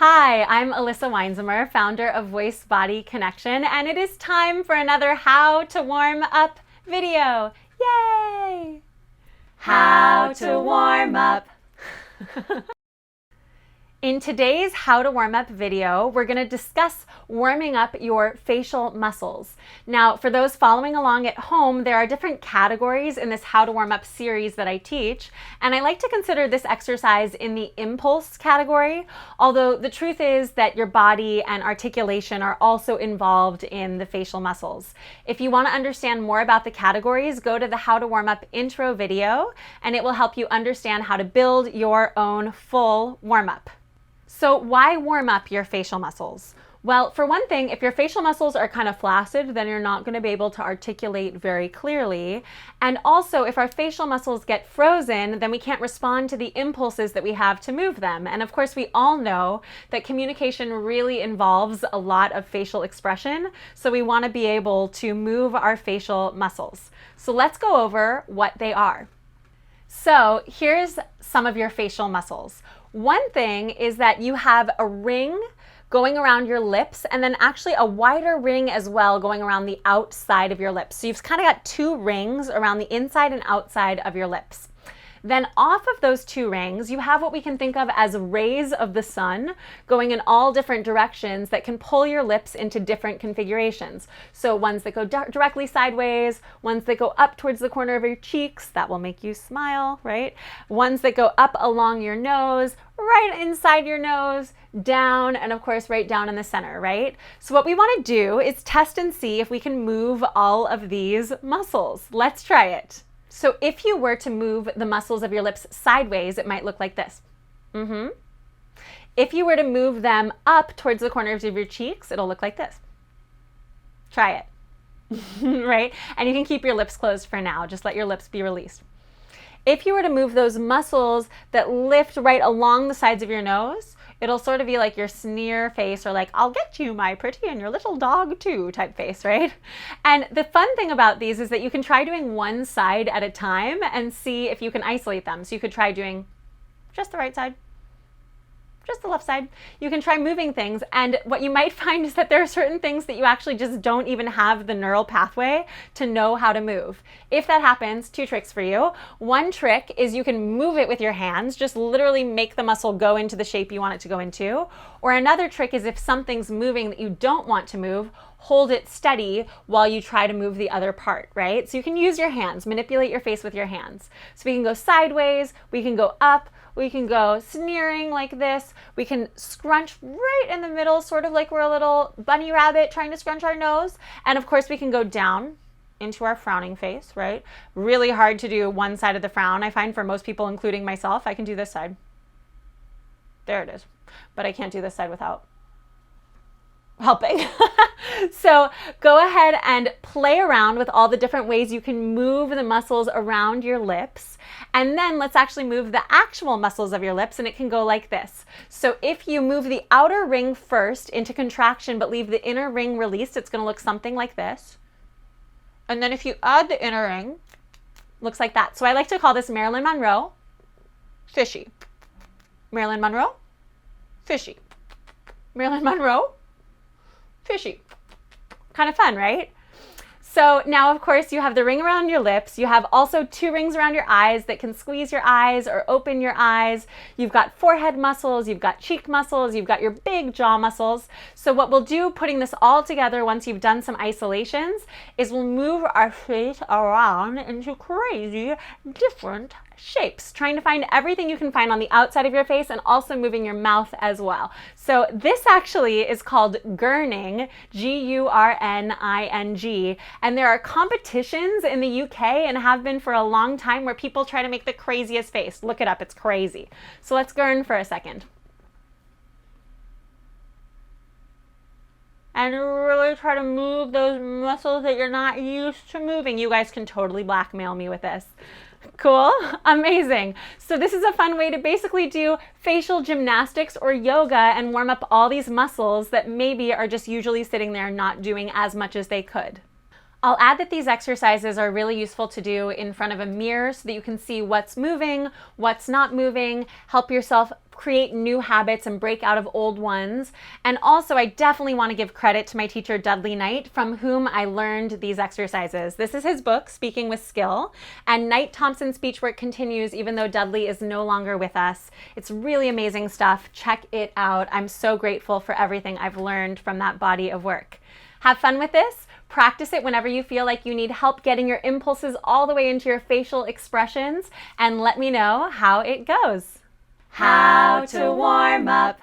Hi, I'm Elissa Weinzimmer, founder of Voice Body Connection, and it is time for another How to Warm Up video. Yay! How to warm up. In today's How to Warm Up video, we're going to discuss warming up your facial muscles. Now, for those following along at home, there are different categories in this How to Warm Up series that I teach, and I like to consider this exercise in the impulse category, although the truth is that your body and articulation are also involved in the facial muscles. If you want to understand more about the categories, go to the How to Warm Up intro video, and it will help you understand how to build your own full warm-up. So why warm up your facial muscles? Well, for one thing, if your facial muscles are kind of flaccid, then you're not going to be able to articulate very clearly. And also, if our facial muscles get frozen, then we can't respond to the impulses that we have to move them. And of course, we all know that communication really involves a lot of facial expression. So we want to be able to move our facial muscles. So let's go over what they are. So here's some of your facial muscles. One thing is that you have a ring going around your lips and then actually a wider ring as well going around the outside of your lips. So you've kind of got two rings around the inside and outside of your lips. Then off of those two rings, you have what we can think of as rays of the sun going in all different directions that can pull your lips into different configurations. So ones that go directly sideways, ones that go up towards the corner of your cheeks, that will make you smile, right? Ones that go up along your nose, right inside your nose, down, and of course right down in the center, right? So what we want to do is test and see if we can move all of these muscles. Let's try it. So if you were to move the muscles of your lips sideways, it might look like this. If you were to move them up towards the corners of your cheeks, it'll look like this. Try it, right? And you can keep your lips closed for now. Just let your lips be released. If you were to move those muscles that lift right along the sides of your nose, it'll sort of be like your sneer face or like, I'll get you, my pretty, and your little dog too type face, right? And the fun thing about these is that you can try doing one side at a time and see if you can isolate them. So you could try doing just the right side, just the left side. You can try moving things, and what you might find is that there are certain things that you actually just don't even have the neural pathway to know how to move. If that happens, two tricks for you. One trick is you can move it with your hands, just literally make the muscle go into the shape you want it to go into. Or another trick is if something's moving that you don't want to move, hold it steady while you try to move the other part, right? So you can use your hands, manipulate your face with your hands. So we can go sideways, we can go up, we can go sneering like this. We can scrunch right in the middle, sort of like we're a little bunny rabbit trying to scrunch our nose. And of course we can go down into our frowning face, right? Really hard to do one side of the frown. I find for most people, including myself, I can do this side. There it is. But I can't do this side without helping. So go ahead and play around with all the different ways you can move the muscles around your lips. And then let's actually move the actual muscles of your lips, and it can go like this. So if you move the outer ring first into contraction but leave the inner ring released, it's going to look something like this. And then if you add the inner ring, looks like that. So I like to call this Marilyn Monroe, fishy. Marilyn Monroe, fishy. Marilyn Monroe, fishy. Kind of fun, right? So now, of course, you have the ring around your lips. You have also two rings around your eyes that can squeeze your eyes or open your eyes. You've got forehead muscles, you've got cheek muscles, you've got your big jaw muscles. So what we'll do, putting this all together once you've done some isolations, is we'll move our face around into crazy different shapes, trying to find everything you can find on the outside of your face and also moving your mouth as well. So this actually is called gurning, G-U-R-N-I-N-G, and there are competitions in the UK and have been for a long time where people try to make the craziest face. Look it up, it's crazy. So let's gurn for a second. And really try to move those muscles that you're not used to moving. You guys can totally blackmail me with this. Cool? Amazing. So this is a fun way to basically do facial gymnastics or yoga and warm up all these muscles that maybe are just usually sitting there not doing as much as they could. I'll add that these exercises are really useful to do in front of a mirror so that you can see what's moving, what's not moving, help yourself create new habits and break out of old ones. And also, I definitely want to give credit to my teacher, Dudley Knight, from whom I learned these exercises. This is his book, Speaking with Skill, and Knight Thompson's speech work continues even though Dudley is no longer with us. It's really amazing stuff. Check it out. I'm so grateful for everything I've learned from that body of work. Have fun with this. Practice it whenever you feel like you need help getting your impulses all the way into your facial expressions, and let me know how it goes. How to warm up.